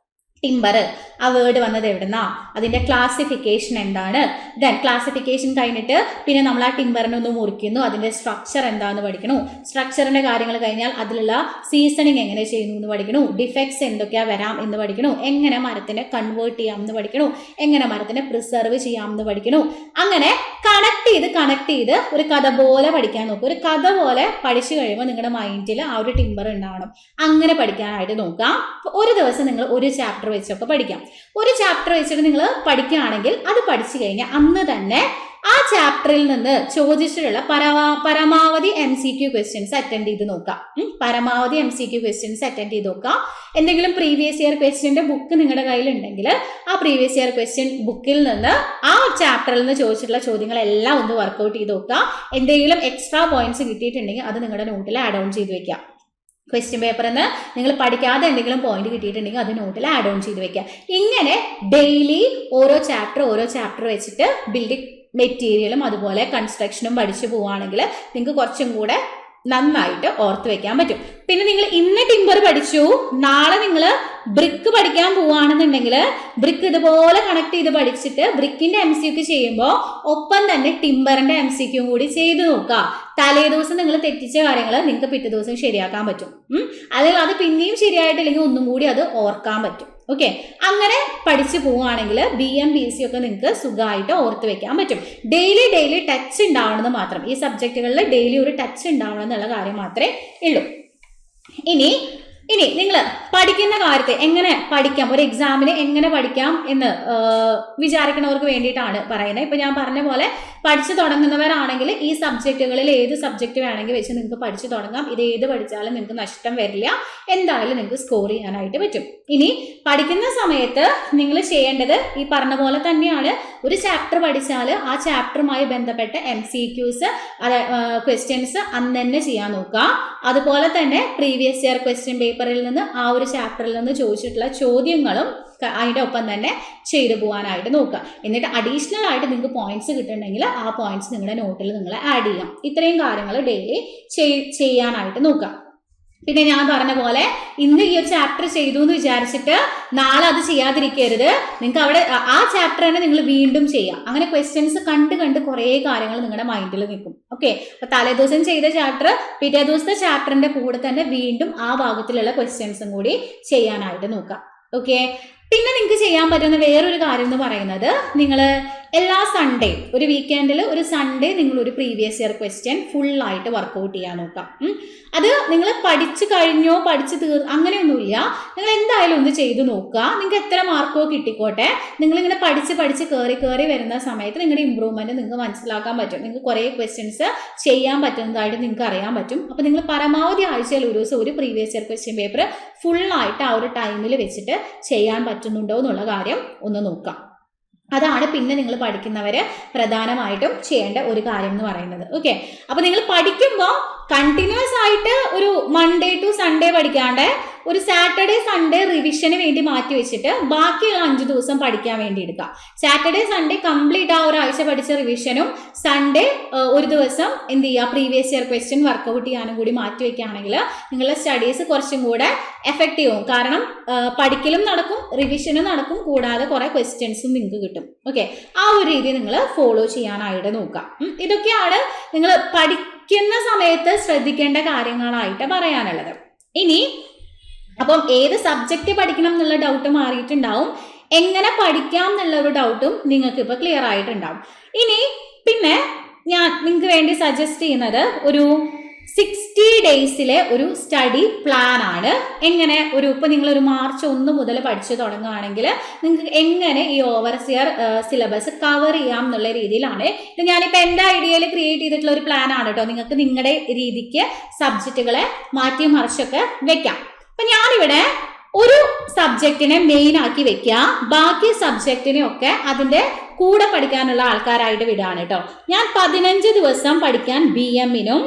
Speaker 1: ടിമ്പർ, ആ വേർഡ് വന്നത് എവിടുന്നാ, അതിന്റെ ക്ലാസിഫിക്കേഷൻ എന്താണ്, ദെൻ ക്ലാസിഫിക്കേഷൻ കഴിഞ്ഞിട്ട് പിന്നെ നമ്മൾ ആ ടിമ്പറിനെ ഒന്ന് മുറിക്കുന്നു, അതിന്റെ സ്ട്രക്ചർ എന്താണെന്ന് പഠിക്കണു. സ്ട്രക്ചറിന്റെ കാര്യങ്ങൾ കഴിഞ്ഞാൽ അതിലുള്ള സീസണിങ് എങ്ങനെ ചെയ്യുന്നു എന്ന് പഠിക്കണു, ഡിഫക്ട്സ് എന്തൊക്കെയാ വരാം എന്ന് പഠിക്കണു, എങ്ങനെ മരത്തിനെ കൺവേർട്ട് ചെയ്യാം എന്ന് പഠിക്കണു, എങ്ങനെ മരത്തിനെ പ്രിസർവ് ചെയ്യാം എന്ന് പഠിക്കണു. അങ്ങനെ കണക്ട് ചെയ്ത് ഒരു കഥ പോലെ പഠിക്കാൻ നോക്കുക. ഒരു കഥ പോലെ പഠിച്ചു കഴിയുമ്പോൾ നിങ്ങളുടെ മൈൻഡിൽ ആ ഒരു ടിമ്പർ ഉണ്ടാവണം. അങ്ങനെ പഠിക്കാനായിട്ട് നോക്കാം. ഒരു ദിവസം നിങ്ങൾ ഒരു ചാപ്റ്റർ വെച്ചൊക്കെ പഠിക്കാം. ഒരു ചാപ്റ്റർ വെച്ചിട്ട് നിങ്ങൾ പഠിക്കുകയാണെങ്കിൽ അത് പഠിച്ചു കഴിഞ്ഞാൽ അന്ന് തന്നെ ആ ചാപ്റ്ററിൽ നിന്ന് ചോദിച്ചിട്ടുള്ള പരമാവധി MCQ ക്വസ്റ്റ്യൻസ് അറ്റൻഡ് ചെയ്ത് നോക്കാം. എന്തെങ്കിലും പ്രീവിയസ് ഇയർ ക്വസ്റ്റ്യന്റെ ബുക്ക് നിങ്ങളുടെ കയ്യിൽ ഉണ്ടെങ്കിൽ ആ പ്രീവിയസ് ഇയർ ക്വസ്റ്റ്യൻ ബുക്കിൽ നിന്ന് ആ ചാപ്റ്ററിൽ നിന്ന് ചോദിച്ചിട്ടുള്ള ചോദ്യങ്ങളെല്ലാം ഒന്ന് വർക്ക്ഔട്ട് ചെയ്ത് നോക്കുക. എന്തെങ്കിലും എക്സ്ട്രാ പോയിന്റ്സ് കിട്ടിയിട്ടുണ്ടെങ്കിൽ അത് നിങ്ങളുടെ നോട്ടിൽ ആഡ് ഓൺ ചെയ്ത് വെക്കുക. ക്വസ്റ്റ്യൻ പേപ്പറിൽ നിന്ന് നിങ്ങൾ പഠിക്കാതെ എന്തെങ്കിലും പോയിന്റ് കിട്ടിയിട്ടുണ്ടെങ്കിൽ അത് നോട്ടിൽ ആഡ് ഓൺ ചെയ്ത് വെക്കുക. ഇങ്ങനെ ഡെയിലി ഓരോ ചാപ്റ്റർ വെച്ചിട്ട് ബിൽഡിംഗ് മെറ്റീരിയലും അതുപോലെ കൺസ്ട്രക്ഷനും പഠിച്ചു പോവുകയാണെങ്കിൽ നിങ്ങൾക്ക് കുറച്ചും കൂടെ നന്നായിട്ട് ഓർത്ത് വെക്കാൻ പറ്റും. പിന്നെ നിങ്ങൾ ഇന്ന് ടിമ്പർ പഠിച്ചു, നാളെ നിങ്ങൾ ബ്രിക്ക് പഠിക്കാൻ പോവുകയാണെന്നുണ്ടെങ്കിൽ ബ്രിക്ക് ഇതുപോലെ കണക്ട് ചെയ്ത് പഠിച്ചിട്ട് ബ്രിക്കിന്റെ MCQ ചെയ്യുമ്പോൾ ഒപ്പം തന്നെ ടിമ്പറിന്റെ MCQ കൂടി ചെയ്ത് നോക്കുക. തലേ ദിവസം നിങ്ങൾ തെറ്റിച്ച കാര്യങ്ങൾ നിങ്ങൾക്ക് പിറ്റേ ദിവസം ശരിയാക്കാൻ പറ്റും. അല്ലെങ്കിൽ അത് പിന്നെയും ശരിയായിട്ടില്ലെങ്കിൽ ഒന്നും കൂടി അത് ഓർക്കാൻ പറ്റും. ഓക്കെ, അങ്ങനെ പഠിച്ചു പോവുകയാണെങ്കിൽ BM, BC ഒക്കെ നിങ്ങൾക്ക് സുഖമായിട്ട് ഓർത്ത് വെക്കാൻ പറ്റും. ഡെയിലി ടച്ച് ഉണ്ടാവണമെന്ന് മാത്രം, ഈ സബ്ജക്റ്റുകളിൽ ഡെയിലി ഒരു ടച്ച് ഉണ്ടാവണം എന്നുള്ള കാര്യം മാത്രമേ ഉള്ളൂ. ഇനി നിങ്ങൾ പഠിക്കുന്ന കാര്യത്തെ എങ്ങനെ പഠിക്കാം, ഒരു എക്സാമിന് എങ്ങനെ പഠിക്കാം എന്ന് വിചാരിക്കുന്നവർക്ക് വേണ്ടിയിട്ടാണ് പറയുന്നത്. ഇപ്പൊ ഞാൻ പറഞ്ഞ പോലെ പഠിച്ചു തുടങ്ങുന്നവരാണെങ്കിൽ ഈ സബ്ജക്റ്റുകളിൽ ഏത് സബ്ജക്റ്റ് വേണമെങ്കിൽ വെച്ച് നിങ്ങൾക്ക് പഠിച്ചു തുടങ്ങാം. ഇത് ഏത് പഠിച്ചാലും നിങ്ങൾക്ക് നഷ്ടം വരില്ല, എന്തായാലും നിങ്ങൾക്ക് സ്കോർ ചെയ്യാനായിട്ട് പറ്റും. ഇനി പഠിക്കുന്ന സമയത്ത് നിങ്ങൾ ചെയ്യേണ്ടത് ഈ പറഞ്ഞ പോലെ തന്നെയാണ്. ഒരു ചാപ്റ്റർ പഠിച്ചാൽ ആ ചാപ്റ്ററുമായി ബന്ധപ്പെട്ട MCQs ക്വസ്റ്റ്യൻസ് അന്ന് തന്നെ ചെയ്യാൻ നോക്കുക. അതുപോലെ തന്നെ പ്രീവിയസ് ഇയർ ക്വസ്റ്റ്യൻ പേപ്പറിൽ നിന്ന് ആ ഒരു ചാപ്റ്ററിൽ നിന്ന് ചോദിച്ചിട്ടുള്ള ചോദ്യങ്ങളും അതിൻ്റെ ഒപ്പം തന്നെ ചെയ്തു പോകാനായിട്ട് നോക്കുക. എന്നിട്ട് അഡീഷണൽ ആയിട്ട് നിങ്ങൾക്ക് പോയിന്റ്സ് കിട്ടുന്നുണ്ടെങ്കിൽ ആ പോയിന്റ്സ് നിങ്ങളുടെ നോട്ടിൽ നിങ്ങൾ ആഡ് ചെയ്യാം. ഇത്രയും കാര്യങ്ങൾ ഡെയിലി ചെയ്യാനായിട്ട് നോക്കുക. പിന്നെ ഞാൻ പറഞ്ഞ പോലെ ഇന്ന് ഈ ഒരു ചാപ്റ്റർ ചെയ്തു എന്ന് വിചാരിച്ചിട്ട് നാളെ അത് ചെയ്യാതിരിക്കരുത്. നിങ്ങൾക്ക് അവിടെ ആ ചാപ്റ്റർ തന്നെ നിങ്ങൾ വീണ്ടും ചെയ്യാം. അങ്ങനെ ക്വസ്റ്റ്യൻസ് കണ്ട് കുറേ കാര്യങ്ങൾ നിങ്ങളുടെ മൈൻഡിൽ നിൽക്കും. ഓക്കെ, അപ്പൊ തലേദിവസം ചെയ്ത ചാപ്റ്റർ പിറ്റേ ദിവസത്തെ ചാപ്റ്ററിന്റെ കൂടെ തന്നെ വീണ്ടും ആ ഭാഗത്തിലുള്ള ക്വസ്റ്റ്യൻസും കൂടി ചെയ്യാനായിട്ട് നോക്കാം. ഓക്കെ, പിന്നെ നിങ്ങൾക്ക് ചെയ്യാൻ പറ്റുന്ന വേറൊരു കാര്യം എന്ന് പറയുന്നത്, നിങ്ങൾ എല്ലാ സൺഡേ ഒരു വീക്കെൻഡിൽ ഒരു സൺഡേ നിങ്ങൾ ഒരു പ്രീവിയസ് ഇയർ ക്വസ്റ്റ്യൻ ഫുള്ളായിട്ട് വർക്കൗട്ട് ചെയ്യാൻ നോക്കാം. അത് നിങ്ങൾ പഠിച്ചു കഴിഞ്ഞോ പഠിച്ചു അങ്ങനെയൊന്നുമില്ല, നിങ്ങൾ എന്തായാലും ഒന്ന് ചെയ്തു നോക്കുക. നിങ്ങൾക്ക് എത്ര മാർക്കോ കിട്ടിക്കോട്ടെ, നിങ്ങളിങ്ങനെ പഠിച്ച് കയറി വരുന്ന സമയത്ത് നിങ്ങളുടെ ഇമ്പ്രൂവ്മെന്റ് നിങ്ങൾക്ക് മനസ്സിലാക്കാൻ പറ്റും. നിങ്ങൾക്ക് കുറേ ക്വസ്റ്റ്യൻസ് ചെയ്യാൻ പറ്റുന്നതായിട്ട് നിങ്ങൾക്ക് അറിയാൻ പറ്റും. അപ്പോൾ നിങ്ങൾ പരമാവധി ആഴ്ചയിൽ ഒരു ദിവസം ഒരു പ്രീവിയസ് ഇയർ ക്വസ്റ്റ്യൻ പേപ്പർ ഫുള്ളായിട്ട് ആ ഒരു ടൈമിൽ വെച്ചിട്ട് ചെയ്യാൻ പറ്റുന്നുണ്ടോ എന്നുള്ള കാര്യം ഒന്ന് നോക്കാം. അതാണ് പിന്നെ നിങ്ങൾ പഠിക്കുന്നവര് പ്രധാനമായിട്ടും ചെയ്യേണ്ട ഒരു കാര്യം എന്ന് പറയുന്നത്. ഓക്കെ, അപ്പൊ നിങ്ങൾ പഠിക്കുമ്പോൾ കണ്ടിന്യൂസ് ആയിട്ട് ഒരു മൺഡേ ടു സൺഡേ പഠിക്കാണ്ട് ഒരു സാറ്റർഡേ സൺഡേ റിവിഷന് വേണ്ടി മാറ്റി വെച്ചിട്ട് ബാക്കിയുള്ള 5 ദിവസം പഠിക്കാൻ വേണ്ടി എടുക്കാം. സാറ്റർഡേ സൺഡേ കംപ്ലീറ്റ് ആ ഒരാഴ്ച പഠിച്ച റിവിഷനും സൺഡേ ഒരു ദിവസം എന്ത് ചെയ്യുക, പ്രീവിയസ് ഇയർ ക്വസ്റ്റ്യൻ വർക്കൗട്ട് ചെയ്യാനും കൂടി മാറ്റി വെക്കുകയാണെങ്കിൽ നിങ്ങളുടെ സ്റ്റഡീസ് കുറച്ചും കൂടെ എഫക്റ്റീവ് ആവും. കാരണം പഠിക്കലും നടക്കും, റിവിഷനും നടക്കും, കൂടാതെ കുറെ ക്വസ്റ്റ്യൻസും നിങ്ങൾക്ക് കിട്ടും. ഓക്കെ, ആ ഒരു രീതി നിങ്ങൾ ഫോളോ ചെയ്യാനായിട്ട് നോക്കാം. ഇതൊക്കെയാണ് നിങ്ങൾ പഠിക്കുന്ന സമയത്ത് ശ്രദ്ധിക്കേണ്ട കാര്യങ്ങളായിട്ട് പറയാനുള്ളത്. ഇനി അപ്പം ഏത് സബ്ജക്റ്റ് പഠിക്കണം എന്നുള്ള ഡൗട്ട് മാറിയിട്ടുണ്ടാവും, എങ്ങനെ പഠിക്കാം എന്നുള്ള ഒരു ഡൗട്ടും നിങ്ങൾക്ക് ഇപ്പോൾ ക്ലിയർ ആയിട്ടുണ്ടാവും. ഇനി പിന്നെ ഞാൻ നിങ്ങൾക്ക് വേണ്ടി സജസ്റ്റ് ചെയ്യുന്നത് ഒരു 60 ഡേയ്സിലെ ഒരു സ്റ്റഡി പ്ലാൻ ആണ്. എങ്ങനെ ഇപ്പൊ നിങ്ങളൊരു മാർച്ച് 1 മുതൽ പഠിച്ചു തുടങ്ങുകയാണെങ്കിൽ നിങ്ങൾക്ക് എങ്ങനെ ഈ ഓവർസിയർ സിലബസ് കവർ ചെയ്യാം എന്നുള്ള രീതിയിലാണ് ഇത് ഞാനിപ്പോൾ എൻ്റെ ഐഡിയയിൽ ക്രിയേറ്റ് ചെയ്തിട്ടുള്ള ഒരു പ്ലാൻ ആണ് കേട്ടോ. നിങ്ങൾക്ക് നിങ്ങളുടെ രീതിക്ക് സബ്ജക്റ്റുകളെ മാറ്റി മറിച്ചൊക്കെ വെക്കാം. അപ്പൊ ഞാനിവിടെ ഒരു സബ്ജക്റ്റിനെ മെയിൻ ആക്കി വെക്കുക, ബാക്കി സബ്ജക്റ്റിനെ ഒക്കെ അതിന്റെ കൂടെ പഠിക്കാനുള്ള ആൾക്കാരായിട്ട് വിടുകയാണ് കേട്ടോ. ഞാൻ 15 ദിവസം പഠിക്കാൻ BM-നും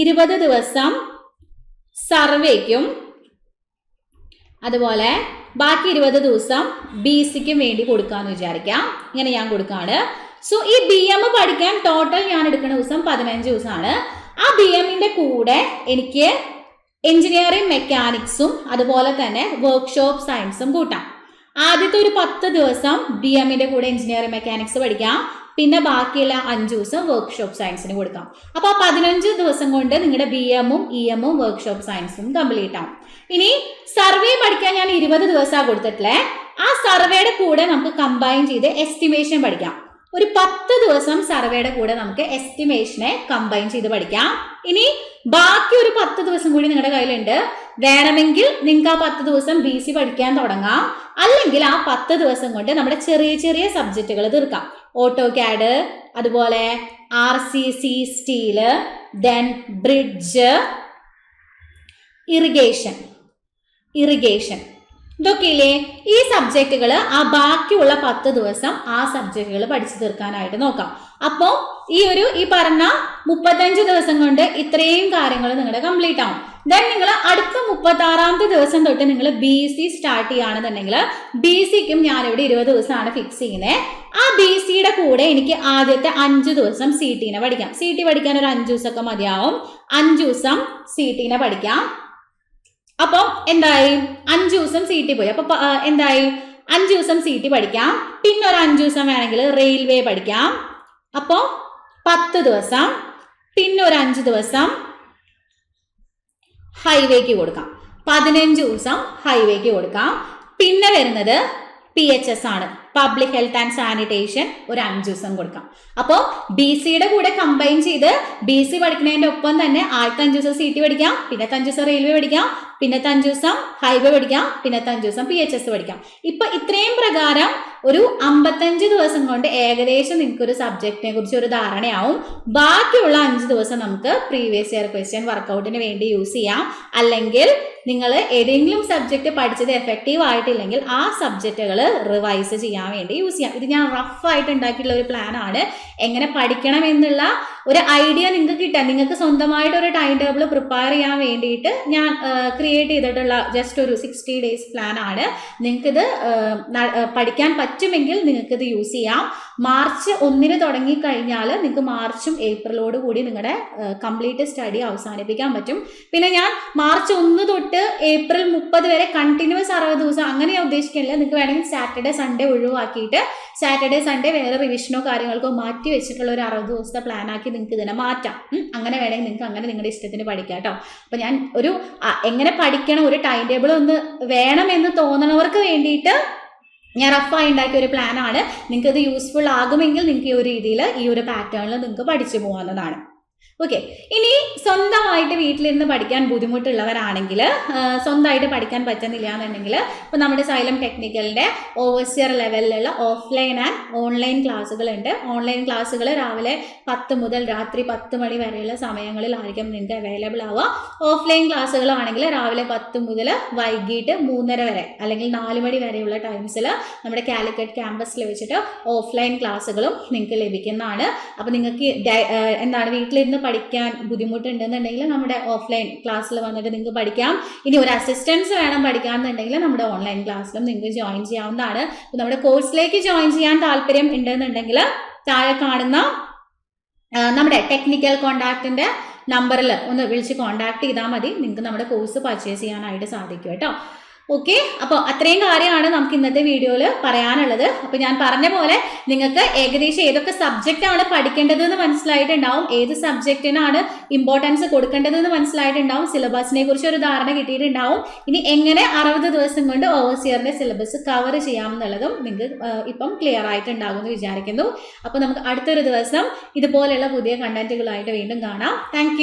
Speaker 1: 20 ദിവസം സർവേക്കും അതുപോലെ ബാക്കി 20 ദിവസം BC-ക്കും വേണ്ടി കൊടുക്കാന്ന് വിചാരിക്കാം. ഇങ്ങനെ ഞാൻ കൊടുക്കാണ്. സോ ഈ BM പഠിക്കാൻ ടോട്ടൽ ഞാൻ എടുക്കുന്ന ദിവസം 15 ദിവസമാണ്. ആ BM-ന്റെ കൂടെ എനിക്ക് എഞ്ചിനീയറിംഗ് മെക്കാനിക്സും അതുപോലെ തന്നെ വർക്ക്ഷോപ്പ് സയൻസും കൂട്ടാം. ആദ്യത്തെ ഒരു 10 ദിവസം BM-ന്റെ കൂടെ എഞ്ചിനീയറിംഗ് മെക്കാനിക്സ് പഠിക്കാം, പിന്നെ ബാക്കിയുള്ള 5 ദിവസം വർക്ക്ഷോപ്പ് സയൻസിന് കൊടുക്കാം. അപ്പൊ ആ 15 ദിവസം കൊണ്ട് നിങ്ങളുടെ BM-ഉം EM-ഉം വർക്ക്ഷോപ്പ് സയൻസും കംപ്ലീറ്റ് ആവും. ഇനി സർവേ പഠിക്കാൻ ഞാൻ 20 ദിവസമാണ് കൊടുത്തിട്ടില്ലേ, ആ സർവേയുടെ കൂടെ നമുക്ക് കമ്പൈൻ ചെയ്ത് എസ്റ്റിമേഷൻ പഠിക്കാം. ഒരു 10 ദിവസം സർവേയുടെ കൂടെ നമുക്ക് എസ്റ്റിമേഷനെ കമ്പൈൻ ചെയ്ത് പഠിക്കാം. ഇനി ബാക്കി ഒരു 10 ദിവസം കൂടി നിങ്ങളുടെ കയ്യിലുണ്ട്. വേണമെങ്കിൽ നിങ്ങൾക്ക് ആ 10 ദിവസം BC പഠിക്കാൻ തുടങ്ങാം, അല്ലെങ്കിൽ ആ 10 ദിവസം കൊണ്ട് നമ്മുടെ ചെറിയ ചെറിയ സബ്ജക്റ്റുകൾ തീർക്കാം. ഓട്ടോകാഡ്, അതുപോലെ RCC steel, then bridge, irrigation ഇതൊക്കെ ഇല്ലേ, ഈ സബ്ജക്റ്റുകൾ ആ ബാക്കിയുള്ള 10 ദിവസം ആ സബ്ജക്റ്റുകൾ പഠിച്ചു തീർക്കാനായിട്ട് നോക്കാം. അപ്പോൾ ഈ പറഞ്ഞ 35 ദിവസം കൊണ്ട് ഇത്രയും കാര്യങ്ങൾ നിങ്ങളുടെ കംപ്ലീറ്റ് ആവും. ദെൻ നിങ്ങൾ അടുത്ത 36ാമത്തെ ദിവസം തൊട്ട് നിങ്ങൾ BC സ്റ്റാർട്ട് ചെയ്യുകയാണെന്നുണ്ടെങ്കിൽ BC-ക്കും ഞാനിവിടെ 20 ദിവസമാണ് ഫിക്സ് ചെയ്യുന്നത്. ആ BC-യുടെ കൂടെ എനിക്ക് ആദ്യത്തെ 5 ദിവസം CT-നെ പഠിക്കാം. CT പഠിക്കാൻ ഒരു 5 ദിവസമൊക്കെ മതിയാവും. 5 ദിവസം CT-നെ പഠിക്കാം. അപ്പം എന്തായി, 5 ദിവസം CT പോയി. അപ്പൊ എന്തായി, 5 ദിവസം CT പഠിക്കാം. പിന്നെ ഒരു 5 ദിവസം വേണമെങ്കിൽ റെയിൽവേ പഠിക്കാം. അപ്പോൾ 10 ദിവസം. പിന്നെ ഒരു 5 ദിവസം ഹൈവേക്ക് കൊടുക്കാം. 15 ദിവസം ഹൈവേക്ക് കൊടുക്കാം. പിന്നെ വരുന്നത് PHS ആണ്, പബ്ലിക് ഹെൽത്ത് ആൻഡ് സാനിറ്റേഷൻ, ഒരു 5 ദിവസം കൊടുക്കാം. അപ്പോൾ BC-യുടെ കൂടെ കമ്പൈൻ ചെയ്ത് BC പഠിക്കുന്നതിന്റെ ഒപ്പം തന്നെ ആദ്യത്തെ 5 ദിവസം CT പഠിക്കാം, പിന്നത്തെ 5 ദിവസം റെയിൽവേ പഠിക്കാം, പിന്നത്തെ 5 ദിവസം ഹൈവേ പഠിക്കാം, പിന്നത്തെ 5 ദിവസം PHS പഠിക്കാം. ഇപ്പൊ ഇത്രയും പ്രകാരം ഒരു 55 ദിവസം കൊണ്ട് ഏകദേശം നിങ്ങൾക്ക് ഒരു സബ്ജക്റ്റിനെ കുറിച്ച് ഒരു ധാരണയാവും. ബാക്കിയുള്ള 5 ദിവസം നമുക്ക് പ്രീവിയസ് ഇയർ ക്വസ്റ്റ്യൻ വർക്കൗട്ടിന് വേണ്ടി യൂസ് ചെയ്യാം. അല്ലെങ്കിൽ നിങ്ങൾ ഏതെങ്കിലും സബ്ജക്റ്റ് പഠിച്ചത് എഫക്റ്റീവ് ആയിട്ടില്ലെങ്കിൽ ആ സബ്ജക്റ്റുകൾ റിവൈസ് ചെയ്യാൻ ചെയ്യാൻ വേണ്ടി യൂസ് ചെയ്യാം. ഇത് ഞാൻ റഫായിട്ട് ഉണ്ടാക്കിയിട്ടുള്ള ഒരു പ്ലാൻ ആണ്. എങ്ങനെ പഠിക്കണം എന്നുള്ള ഒരു ഐഡിയ നിങ്ങൾക്ക് കിട്ടാൻ, നിങ്ങൾക്ക് സ്വന്തമായിട്ട് ഒരു ടൈം ടേബിൾ പ്രിപ്പയർ ചെയ്യാൻ വേണ്ടിയിട്ട് ഞാൻ ക്രിയേറ്റ് ചെയ്തിട്ടുള്ള ജസ്റ്റ് ഒരു 60 days പ്ലാൻ ആണ്. നിങ്ങൾക്കിത് പഠിക്കാൻ പറ്റുമെങ്കിൽ നിങ്ങൾക്കിത് യൂസ് ചെയ്യാം. മാർച്ച് 1 തുടങ്ങിക്കഴിഞ്ഞാൽ നിങ്ങൾക്ക് മാർച്ചും ഏപ്രിലോട് കൂടി നിങ്ങളുടെ കംപ്ലീറ്റ് സ്റ്റഡി അവസാനിപ്പിക്കാൻ പറ്റും. പിന്നെ ഞാൻ മാർച്ച് 1 തൊട്ട് ഏപ്രിൽ 30 വരെ കണ്ടിന്യൂസ് 60 ദിവസം അങ്ങനെ ഞാൻ ഉദ്ദേശിക്കുന്നില്ല. നിങ്ങൾക്ക് വേണമെങ്കിൽ സാറ്റർഡേ സൺഡേ ഒഴിവാക്കിയിട്ട് സാറ്റർഡേ സൺഡേ വേറെ റിവിഷനോ കാര്യങ്ങൾക്കോ മാറ്റി വെച്ചിട്ടുള്ള ഒരു 60 ദിവസത്തെ പ്ലാൻ ആക്കി നിങ്ങൾക്ക് ഇതിനെ മാറ്റാം. അങ്ങനെ വേണമെങ്കിൽ നിങ്ങൾക്ക് അങ്ങനെ നിങ്ങളുടെ ഇഷ്ടത്തിന് പഠിക്കാം കേട്ടോ. അപ്പോൾ ഞാൻ ഒരു എങ്ങനെ പഠിക്കണം, ഒരു ടൈം ടേബിൾ ഒന്ന് വേണമെന്ന് തോന്നണവർക്ക് വേണ്ടിയിട്ട് ഞാൻ റഫായി ഉണ്ടാക്കിയ ഒരു പ്ലാൻ ആണ്. നിങ്ങൾക്ക് ഇത് യൂസ്ഫുൾ ആകുമെങ്കിൽ നിങ്ങൾക്ക് ഈ ഒരു രീതിയിൽ ഈ ഒരു പാറ്റേണിൽ നിങ്ങൾക്ക് പഠിച്ചു പോകാവുന്നതാണ്. ഓക്കെ, ഇനി സ്വന്തമായിട്ട് വീട്ടിലിരുന്ന് പഠിക്കാൻ ബുദ്ധിമുട്ടുള്ളവരാണെങ്കിൽ, സ്വന്തമായിട്ട് പഠിക്കാൻ പറ്റുന്നില്ല എന്നുണ്ടെങ്കിൽ, ഇപ്പോൾ നമ്മുടെ സൈലം ടെക്നിക്കലിൻ്റെ ഓവർസിയർ ലെവലിലുള്ള ഓഫ്ലൈൻ ആൻഡ് ഓൺലൈൻ ക്ലാസ്സുകളുണ്ട്. ഓൺലൈൻ ക്ലാസ്സുകൾ രാവിലെ 10 മുതൽ രാത്രി 10 മണി വരെയുള്ള സമയങ്ങളിലായിരിക്കും നിങ്ങൾക്ക് അവൈലബിൾ ആവുക. ഓഫ്ലൈൻ ക്ലാസ്സുകളാണെങ്കിൽ രാവിലെ 10 മുതൽ വൈകിട്ട് 3:30 വരെ അല്ലെങ്കിൽ 4 മണി വരെയുള്ള ടൈംസിൽ നമ്മുടെ കാലിക്കറ്റ് ക്യാമ്പസിൽ വെച്ചിട്ട് ഓഫ്ലൈൻ ക്ലാസ്സുകളും നിങ്ങൾക്ക് ലഭിക്കുന്നതാണ്. അപ്പോൾ നിങ്ങൾക്ക് വീട്ടിലിരുന്ന് പഠിക്കാൻ ബുദ്ധിമുട്ടുണ്ടെന്നുണ്ടെങ്കിൽ നമ്മുടെ ഓഫ്ലൈൻ ക്ലാസ്സിൽ വന്നിട്ട് നിങ്ങൾക്ക് പഠിക്കാം. ഇനി ഒരു അസിസ്റ്റൻസ് വേണം പഠിക്കാമെന്നുണ്ടെങ്കിൽ നമ്മുടെ ഓൺലൈൻ ക്ലാസ്സിലും നിങ്ങൾക്ക് ജോയിൻ ചെയ്യാവുന്നതാണ്. നമ്മുടെ കോഴ്സിലേക്ക് ജോയിൻ ചെയ്യാൻ താല്പര്യം ഉണ്ടെന്നുണ്ടെങ്കിൽ താഴെ കാണുന്ന നമ്മുടെ ടെക്നിക്കൽ കോൺടാക്റ്റിൻ്റെ നമ്പറിൽ ഒന്ന് വിളിച്ച് കോൺടാക്ട് ചെയ്താൽ മതി. നിങ്ങൾക്ക് നമ്മുടെ കോഴ്സ് പർച്ചേസ് ചെയ്യാനായിട്ട് സാധിക്കും കേട്ടോ. ഓക്കെ, അപ്പോൾ അത്രയും കാര്യമാണ് നമുക്ക് ഇന്നത്തെ വീഡിയോയിൽ പറയാനുള്ളത്. അപ്പോൾ ഞാൻ പറഞ്ഞ പോലെ നിങ്ങൾക്ക് ഏകദേശം ഏതൊക്കെ സബ്ജക്റ്റാണ് പഠിക്കേണ്ടതെന്ന് മനസ്സിലായിട്ടുണ്ടാവും, ഏത് സബ്ജക്റ്റിനാണ് ഇമ്പോർട്ടൻസ് കൊടുക്കേണ്ടതെന്ന് മനസ്സിലായിട്ടുണ്ടാവും, സിലബസിനെ കുറിച്ച് ഒരു ധാരണ കിട്ടിയിട്ടുണ്ടാവും. ഇനി എങ്ങനെ 60 ദിവസം കൊണ്ട് ഓവർസിയറിന്റെ സിലബസ് കവർ ചെയ്യാമെന്നുള്ളതും നിങ്ങൾക്ക് ഇപ്പം ക്ലിയർ ആയിട്ടുണ്ടാകുമെന്ന് വിചാരിക്കുന്നു. അപ്പോൾ നമുക്ക് അടുത്തൊരു ദിവസം ഇതുപോലെയുള്ള പുതിയ കണ്ടന്റുകളായിട്ട് വീണ്ടും കാണാം. താങ്ക്